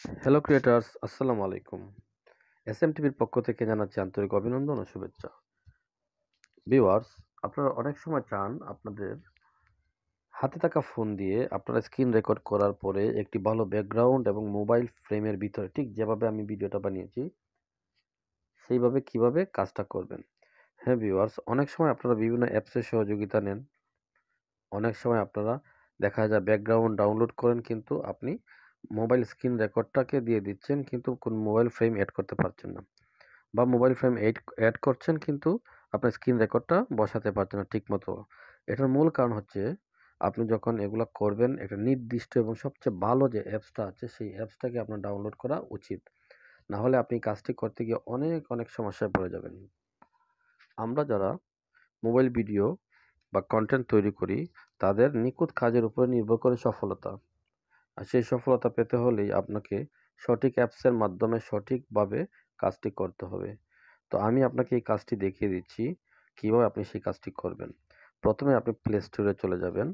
Hello creators, আসসালামু আলাইকুম। এসএমটিভির পক্ষ থেকে জানাচ্ছি আন্তরিক অভিনন্দন ও শুভেচ্ছা। ভিউয়ার্স, আপনারা অনেক সময় চান আপনাদের হাতে থাকা ফোন দিয়ে আপনারা স্ক্রিন রেকর্ড করার পরে একটি ভালো ব্যাকগ্রাউন্ড এবং মোবাইল ফ্রেমের ভিতরে ঠিক যেভাবে আমি ভিডিওটা বানিয়েছি সেইভাবে কিভাবে কাজটা করবেন। হ্যাঁ ভিউয়ার্স, অনেক সময় আপনারা বিভিন্ন অ্যাপসের সহযোগিতা নেন। অনেক সময় আপনারা দেখা যায় ব্যাকগ্রাউন্ড ডাউনলোড করেন কিন্তু আপনি মোবাইল স্ক্রিন রেকর্ডটাকে দিয়ে দিচ্ছেন কিন্তু কোন মোবাইল ফ্রেম এড করতে পারছেন না। বা মোবাইল ফ্রেম অ্যাড করছেন কিন্তু আপনার স্ক্রিন রেকর্ডটা বসাতে পারছেন না ঠিকমতো। এটার মূল কারণ হচ্ছে আপনি যখন এগুলা করবেন একটা নির্দিষ্ট এবং সবচেয়ে ভালো যে অ্যাপসটা আছে সেই অ্যাপসটাকে আপনার ডাউনলোড করা উচিত। না হলে আপনি কাজটি করতে গিয়ে অনেক সমস্যায় পড়ে যাবেন। আমরা যারা মোবাইল ভিডিও বা কনটেন্ট তৈরি করি তাদের নিখুঁত কাজের উপরে নির্ভর করে সফলতা। আর সেই সফলতা পেতে হলেই আপনাকে সঠিক অ্যাপসের মাধ্যমে সঠিকভাবে কাজটি করতে হবে। তো আমি আপনাকে এই কাজটি দেখিয়ে দিচ্ছি কিভাবে আপনি সেই কাজটি করবেন। প্রথমে আপনি প্লে স্টোরে চলে যাবেন।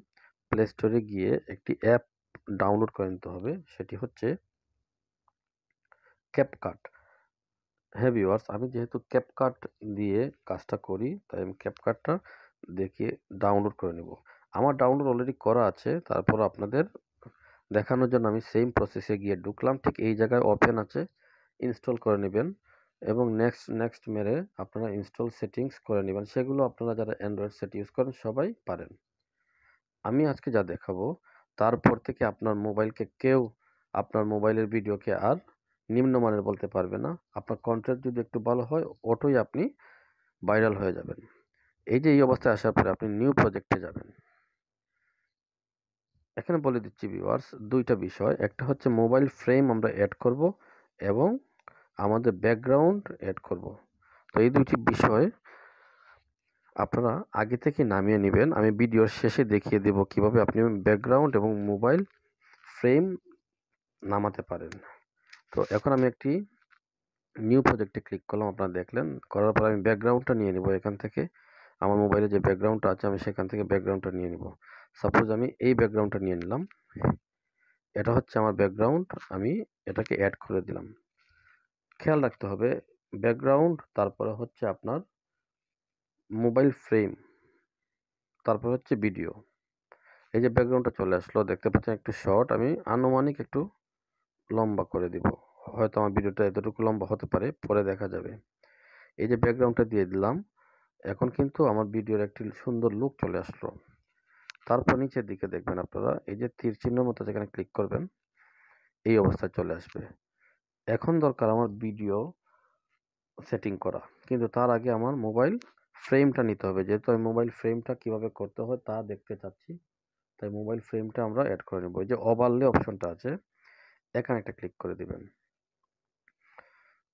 প্লে স্টোরে গিয়ে একটি অ্যাপ ডাউনলোড করে নিতে হবে। সেটি হচ্ছে ক্যাপকাট। হ্যাঁ ভিউয়ার্স, আমি যেহেতু ক্যাপকাট দিয়ে কাজটা করি তাই আমি ক্যাপকাটটা দেখিয়ে ডাউনলোড করে নেব। আমার ডাউনলোড অলরেডি করা আছে, তারপর আপনাদের দেখানোর জন্য আমি সেম প্রসেসে গিয়ে ঢুকলাম। ঠিক এই জায়গায় ওপেন আছে, ইনস্টল করে নেবেন এবং নেক্সট মেরে আপনারা ইনস্টল সেটিংস করে নেবেন। সেগুলো আপনারা যারা অ্যান্ড্রয়েড সেট ইউজ করেন সবাই পারেন। আমি আজকে যা দেখাবো তারপর থেকে আপনার মোবাইলকে কেউ আপনার মোবাইলের ভিডিওকে আর নিম্নমানের বলতে পারবে না। আপনার কন্টেন্ট যদি একটু ভালো হয় অটোই আপনি ভাইরাল হয়ে যাবেন। এই যে এই অবস্থায় আসার পরে আপনি নিউ প্রজেক্টে যাবেন। এখানে বলে দিচ্ছি ভিউয়ার্স, দুইটা বিষয়। একটা হচ্ছে মোবাইল ফ্রেম আমরা অ্যাড করব এবং আমাদের ব্যাকগ্রাউন্ড অ্যাড করব। তো এই দুইটি বিষয় আপনারা আগে থেকে নামিয়ে নেবেন। আমি ভিডিওর শেষে দেখিয়ে দেব কিভাবে আপনি ব্যাকগ্রাউন্ড এবং মোবাইল ফ্রেম নামাতে পারেন। তো এখন আমি একটি নিউ প্রজেক্টে ক্লিক করলাম, আপনারা দেখলেন। করার পর আমি ব্যাকগ্রাউন্ডটা নিয়ে নেব এখান থেকে। আমার মোবাইলে যে ব্যাকগ্রাউন্ডটা আছে আমি সেখান থেকে ব্যাকগ্রাউন্ডটা নিয়ে নেব। সাপোজ আমি এই ব্যাকগ্রাউন্ডটা নিয়ে নিলাম। এটা হচ্ছে আমার ব্যাকগ্রাউন্ড, আমি এটাকে অ্যাড করে দিলাম। খেয়াল রাখতে হবে ব্যাকগ্রাউন্ড, তারপরে হচ্ছে আপনার মোবাইল ফ্রেম, তারপর হচ্ছে ভিডিও। এই যে ব্যাকগ্রাউন্ডটা চলে আসলো, দেখতে পাচ্ছেন একটু শর্ট, আমি আনুমানিক একটু লম্বা করে দিব। হয়তো আমার ভিডিওটা এতটুকু লম্বা হতে পারে, পরে দেখা যাবে। এই যে ব্যাকগ্রাউন্ডটা দিয়ে দিলাম, এখন কিন্তু আমার ভিডিওর একটি সুন্দর লুক চলে আসলো। তারপর নিচের দিকে দেখবেন আপনারা এই যে তীর চিহ্ন মতো যেখানে ক্লিক করবেন এই অবস্থায় চলে আসবে। এখন দরকার আমার ভিডিও সেটিং করা, কিন্তু তার আগে আমার মোবাইল ফ্রেমটা নিতে হবে। যেহেতু আমি মোবাইল ফ্রেমটা কিভাবে করতে হয় তা দেখতে চাচ্ছি, তাই মোবাইল ফ্রেমটা আমরা অ্যাড করে নেব। এই যে ওভারলে অপশনটা আছে এখানে একটা ক্লিক করে দিবেন।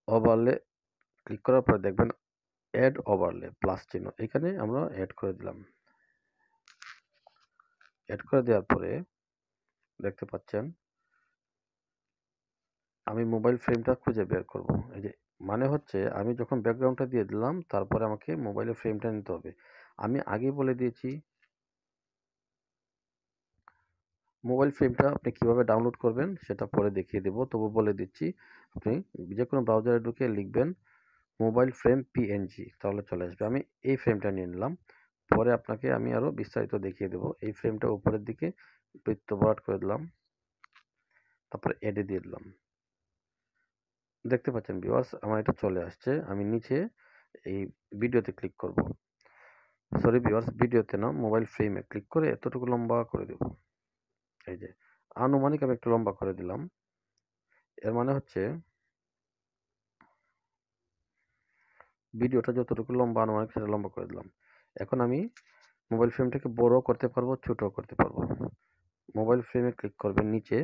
ওভারলে ক্লিক করার পরে দেখবেন অ্যাড ওভারলে প্লাস চিহ্ন, এখানে আমরা অ্যাড করে দিলাম। অ্যাড করে দেওয়ার পরে দেখতে পাচ্ছেন আমি মোবাইল ফ্রেমটা খুঁজে বের করব। এই যে মানে হচ্ছে আমি যখন ব্যাকগ্রাউন্ডটা দিয়ে দিলাম তারপরে আমাকে মোবাইলের ফ্রেমটা নিতে হবে। আমি আগেই বলে দিয়েছি মোবাইল ফ্রেমটা আপনি কিভাবে ডাউনলোড করবেন সেটা পরে দেখিয়ে দেব, তবু বলে দিচ্ছি। আপনি যে কোনো ব্রাউজারে ঢুকে লিখবেন মোবাইল ফ্রেম পিএনজি, তাহলে চলে আসবে। আমি এই ফ্রেমটা নিয়ে নিলাম, পরে আপনাকে আমি আরো বিস্তারিত দেখিয়ে দেব। এই ফ্রেমটা উপরের দিকে বৃত্ত ভরাট করে দিলাম, তারপরে এডে দিয়ে দিলাম। দেখতে পাচ্ছেন ভিউয়ার্স আমার এটা চলে আসছে। আমি নিচে এই ভিডিওতে ক্লিক করব, সরি ভিউয়ার্স ভিডিওতে না, মোবাইল ফ্রেমে ক্লিক করে এতটুকু লম্বা করে দেব। এই যে আনুমানিক আমি একটু লম্বা করে দিলাম। এর মানে হচ্ছে ভিডিওটা যতটুকু লম্বা আনুমানিক সেটা লম্বা করে দিলাম। এখন আমি মোবাইল ফ্রেমটাকে বড় করতে পারবো, ছোটও করতে পারবো। মোবাইল ফ্রেমে ক্লিক করবেন নিচে,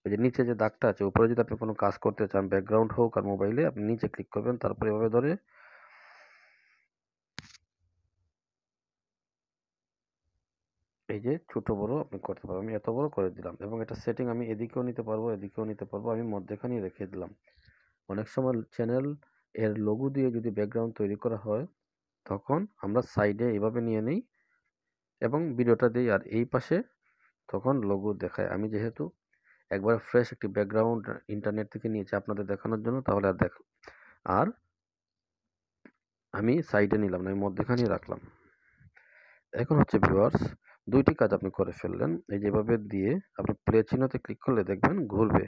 এই যে নিচে যে দাগটা আছে উপরে যদি আপনি কোনো কাজ করতে চান ব্যাকগ্রাউন্ড হোক আর মোবাইলে, আপনি নিচে ক্লিক করবেন, তারপরে এভাবে ধরে এই যে ছোট বড় আপনি করতে পারবেন। আমি এত বড় করে দিলাম এবং এটা সেটিং আমি এদিকেও নিতে পারবো এদিকেও নিতে পারবো, আমি মধ্যখানেই রেখে দিলাম। অনেক সময় চ্যানেল এর লোগো দিয়ে যদি ব্যাকগ্রাউন্ড তৈরি করা হয় তখন আমরা সাইডে এভাবে নিয়ে নিই এবং ভিডিওটা দিই আর এই পাশে তখন লোগো দেখায়। আমি যেহেতু একবারে ফ্রেশ একটি ব্যাকগ্রাউন্ড ইন্টারনেট থেকে নিয়েছি আপনাদের দেখানোর জন্য, তাহলে আর আমি সাইডে নিলাম না, আমি মধ্যখানেই রাখলাম। এখন হচ্ছে ভিউয়ার্স, দুইটি কাজ আপনি করে ফেললেন। এই যেভাবে দিয়ে আপনি প্লে চিহ্নতে ক্লিক করলে দেখবেন ঘুরবে।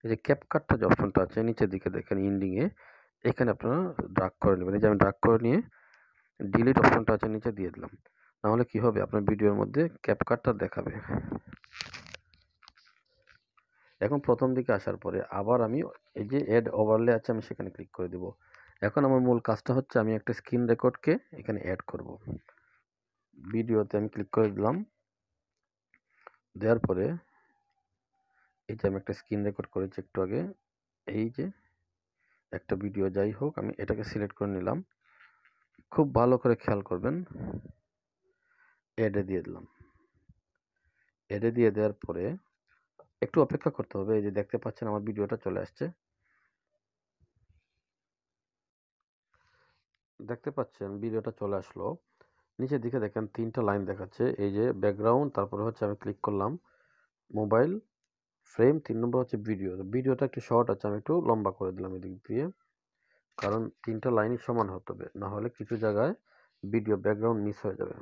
এই যে ক্যাপকাটটা যে অপশনটা আছে নিচের দিকে দেখেন ইন্ডিং এ, এখানে আপনারা ড্রাগ করে নেবেন। এই যে আমি ড্রাগ করে নিয়ে ডিলিট অপশনটা আছে নিচে দিয়ে দিলাম। নাহলে কি হবে, আপনার ভিডিওর মধ্যে ক্যাপকাটটা দেখাবে। এখন প্রথম দিকে আসার পরে আবার আমি এই যে এড ওভারলে আছে আমি সেখানে ক্লিক করে দেব। এখন আমার মূল কাজটা হচ্ছে আমি একটা স্ক্রিন রেকর্ডকে এখানে অ্যাড করব। ভিডিওতে আমি ক্লিক করে দিলাম। দেওয়ার পরে এই যে আমি একটা স্ক্রিন রেকর্ড করেছি একটু আগে, এই যে একটা ভিডিও যাই হোক আমি এটাকে সিলেক্ট করে নিলাম। খুব ভালো করে খেয়াল করবেন, এডে দিয়ে দিলাম। এডে দিয়ে দেওয়ার পরে একটু অপেক্ষা করতে হবে। এই যে দেখতে পাচ্ছেন আমার ভিডিওটা চলে আসছে, দেখতে পাচ্ছেন ভিডিওটা চলে আসলো। নিচের দিকে দেখেন 3টা লাইন দেখাচ্ছে, এই যে ব্যাকগ্রাউন্ড, তারপরে হচ্ছে আমি ক্লিক করলাম মোবাইল ফ্রেম, 3 নম্বর হচ্ছে ভিডিও। ভিডিওটা একটু শর্ট আছে, আমি একটু লম্বা করে দিলাম এদিক দিয়ে, কারণ 3টা লাইনই সমান হতে হবে, না হলে কিছু জায়গায় ভিডিও ব্যাকগ্রাউন্ড মিস হয়ে যাবে।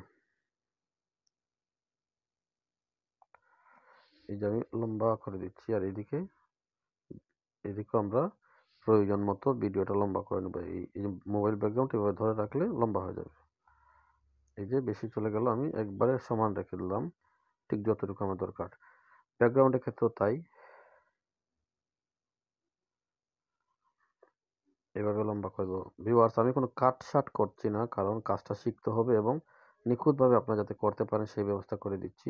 এই যে আমি লম্বা করে দিচ্ছি, আর এদিকে আমরা প্রয়োজন মতো ভিডিওটা লম্বা করে নেব। এই যে মোবাইল ব্যাকগ্রাউন্ড এভাবে ধরে রাখলে লম্বা হয়ে যাবে। এই যে বেশি চলে গেল, আমি একবারে সমান রেখে দিলাম, ঠিক যতটুকু আমার দরকার। ব্যাকগ্রাউন্ডের ক্ষেত্রেও তাই, এভাবে লম্বা করে দেবো। ভিউয়ার্স, আমি কোনো কাট শাট করছি না, কারণ কাজটা শিখতে হবে এবং নিখুঁতভাবে আপনারা যাতে করতে পারেন সেই ব্যবস্থা করে দিচ্ছি।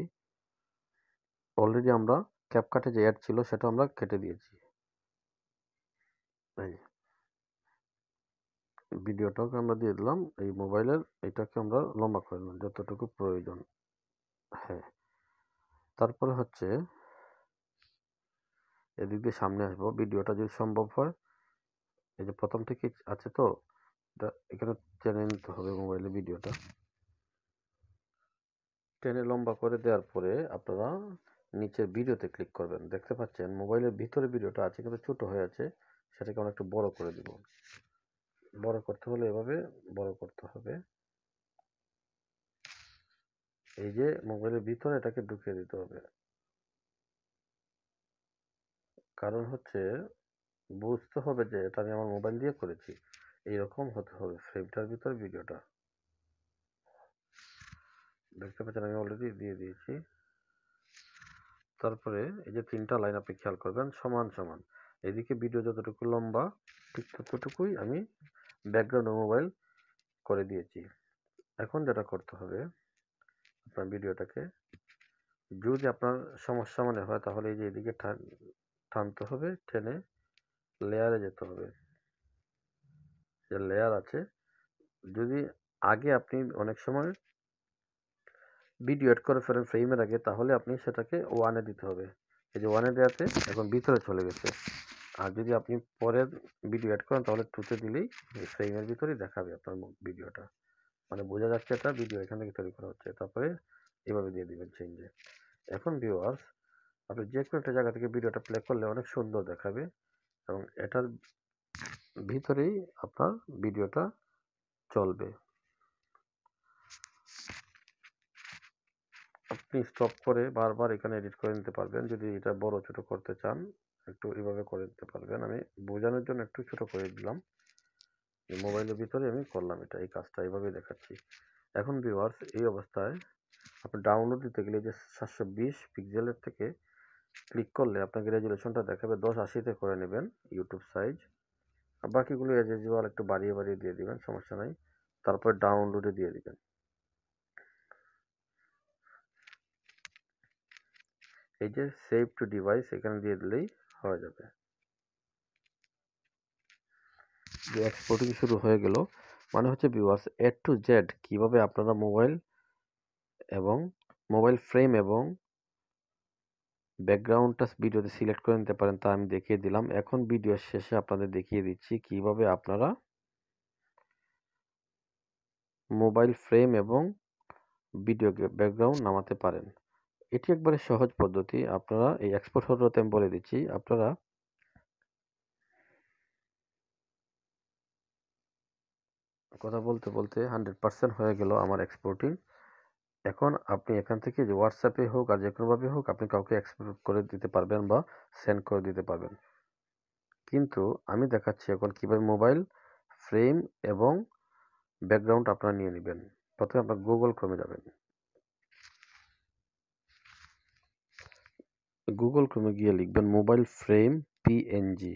অলরেডি আমরা ক্যাপকাটে যে অ্যাড ছিল সেটা আমরা কেটে দিয়েছি। এই ভিডিওটাকে আমরা দিয়ে দিলাম, এই মোবাইলের এটাকে আমরা লম্বা করে দিলাম যতটুকু প্রয়োজন। হ্যাঁ, তারপরে হচ্ছে এদিক দিয়ে সামনে আসবো, ভিডিওটা যদি সম্ভব হয়, এই যে প্রথম থেকে আছে তো, এখানে টেনে নিতে হবে মোবাইলে ভিডিওটা। টেনে লম্বা করে দেওয়ার পরে আপনারা নিচের ভিডিওতে ক্লিক করবেন। দেখতে পাচ্ছেন মোবাইলের ভিতরে ভিডিওটা আছে কিন্তু ছোট হয়ে আছে, সেটাকে আমরা একটু বড় করে দিব। বড় করতে হলে এভাবে বড় করতে হবে। এই যে মোবাইলের ভিতরে এটাকে ঢুকিয়ে দিতে হবে, কারণ হচ্ছে বুঝতে হবে যে এটা আমি আমার মোবাইল দিয়ে করেছি, এইরকম হতে হবে ফ্রেমটার ভিতরে ভিডিওটা। দেখতে পাচ্ছেন আমি অলরেডি দিয়ে দিয়েছি। তারপরে এই যে 3টা লাইন আপনি খেয়াল করবেন সমান সমান, এদিকে ভিডিও যতটুকু লম্বা ঠিক ততটুকুই আমি ব্যাকগ্রাউন্ড মোবাইল করে দিয়েছি। এখন যেটা করতে হবে, আপনার ভিডিওটাকে যদি আপনার সমস্যা মনে হয় তাহলে এই যে এদিকে টানতে হবে, টেনে লেয়ারে যেতে হবে। যে লেয়ার আছে, যদি আগে আপনি অনেক সময় ভিডিও এড করে ফেলেন ফ্রেমের আগে, তাহলে আপনি সেটাকে 1-এ দিতে হবে। এই যে 1-এ দেওয়াতে এখন ভিতরে চলে গেছে। আর যদি আপনি পরে ভিডিও এড করেন তাহলে 2-তে দিলেই ফ্রেমের ভিতরেই দেখাবে আপনার ভিডিওটা, মানে বোঝা যাচ্ছে এটা ভিডিও এখান থেকে তৈরি করা হচ্ছে। তারপরে এভাবে দিয়ে দিবেন চেঞ্জে। এখন ভিউয়ার্স, আপনি যে কোনো একটা জায়গা থেকে ভিডিওটা প্লে করলে অনেক সুন্দর দেখাবে এবং এটার ভিতরেই আপনার ভিডিওটা চলবে। আপনি স্টপ করে বারবার এখানে এডিট করে নিতে পারবেন, যদি এটা বড় ছোট করতে চান একটু এভাবে করে দিতে পারবেন। আমি বোঝানোর জন্য একটু ছোট করে দিলাম, মোবাইলের ভিতরে আমি করলাম এটা, এই কাজটা এইভাবে দেখাচ্ছি। এখন ভিউয়ার্স, এই অবস্থায় আপনি ডাউনলোড দিতে গেলে যে 720 পিক্সেলের থেকে ক্লিক করলে আপনাকে রেজুলেশনটা দেখাবে 1080-তে করে নেবেন ইউটিউব সাইজ, আর বাকিগুলো এজ ইউজুয়াল একটু বাড়িয়ে বাড়িয়ে দিয়ে দিবেন, সমস্যা নাই। তারপর ডাউনলোডে দিয়ে দিবেন। এই যে সেভ টু ডিভাইস এখানে দিয়ে দিলেই হয়ে যাবে। যে এক্সপোর্টিং শুরু হয়ে গেল, মানে হচ্ছে ভিউয়ার্স এ টু জেড কিভাবে আপনারা মোবাইল ফ্রেম এবং ব্যাকগ্রাউন্ডটা ভিডিওতে সিলেক্ট করে নিতে পারেন তা আমি দেখিয়ে দিলাম। এখন ভিডিও শেষে আপনাদের দেখিয়ে দিচ্ছি কিভাবে আপনারা মোবাইল ফ্রেম এবং ভিডিও ব্যাকগ্রাউন্ড নামাতে পারেন। এটি একবারে সহজ পদ্ধতি। আপনারা এই এক্সপোর্ট হতে আমি বলে দিচ্ছি। আপনারা কথা বলতে বলতে 100% হয়ে গেল আমার এক্সপোর্টিং। এখন আপনি এখান থেকে যে হোয়াটসঅ্যাপে হোক আর যে কোনোভাবে হোক আপনি কাউকে এক্সপোর্ট করে দিতে পারবেন বা সেন্ড করে দিতে পারবেন। কিন্তু আমি দেখাচ্ছি এখন কিভাবে মোবাইল ফ্রেম এবং ব্যাকগ্রাউন্ড আপনারা নিয়ে নেবেন। প্রথমে আপনার গুগল ক্রোমে যাবেন। গুগল ক্রোমে গিয়ে লিখবেন মোবাইল ফ্রেম পিএনজি।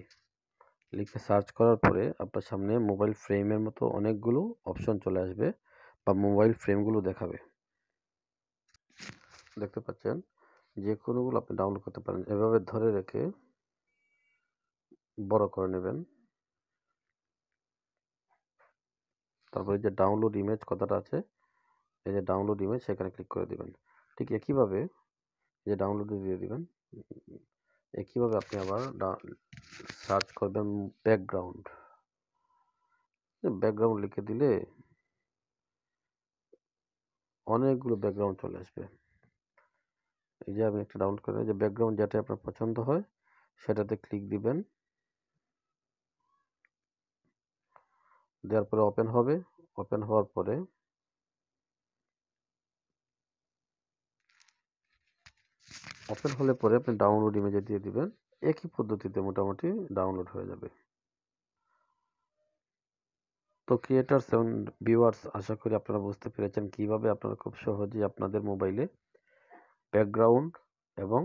লিখে সার্চ করার পরে আপনার সামনে মোবাইল ফ্রেমের মতো অনেকগুলো অপশন চলে আসবে বা মোবাইল ফ্রেমগুলো দেখাবে। দেখতে পাচ্ছেন যে কোনোগুলো আপনি ডাউনলোড করতে পারেন। এভাবে ধরে রেখে বড় করে নেবেন। তারপরে যে ডাউনলোড ইমেজ কথাটা আছে, এই যে ডাউনলোড ইমেজ সেখানে ক্লিক করে দিবেন। ঠিক একইভাবে যে ডাউনলোডে দিয়ে দিবেন। একইভাবে আপনি আবার সার্চ করবেন ব্যাকগ্রাউন্ড। ব্যাকগ্রাউন্ড লিখে দিলে অনেকগুলো ব্যাকগ্রাউন্ড চলে আসবে। এই যে আমি একটা ডাউনলোড করে যে ব্যাকগ্রাউন্ড যেটা আপনার পছন্দ হয় সেটাতে ক্লিক দিবেন। দেওয়ার পরে ওপেন হবে। ওপেন হওয়ার পরে ওপেন হলে পরে আপনি ডাউনলোড ইমেজে দিয়ে দিবেন। একই পদ্ধতিতে মোটামুটি ডাউনলোড হয়ে যাবে। তো ক্রিয়েটার্স এবং ভিউয়ার্স, আশা করি আপনারা বুঝতে পেরেছেন কিভাবে আপনারা খুব সহজেই আপনাদের মোবাইলে ব্যাকগ্রাউন্ড এবং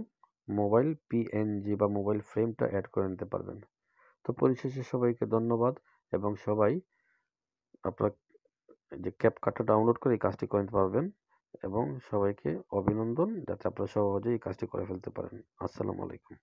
মোবাইল পিএনজি বা মোবাইল ফ্রেমটা অ্যাড করে নিতে পারবেন। তো পরিশেষে সবাইকে ধন্যবাদ এবং সবাই আপনার যে ক্যাপকাটটা ডাউনলোড করে এই কাজটি করে নিতে পারবেন এবং সবাইকে অভিনন্দন যাতে আপনারা সহজেই এই কাজটি করে ফেলতে পারেন। আসসালামু আলাইকুম।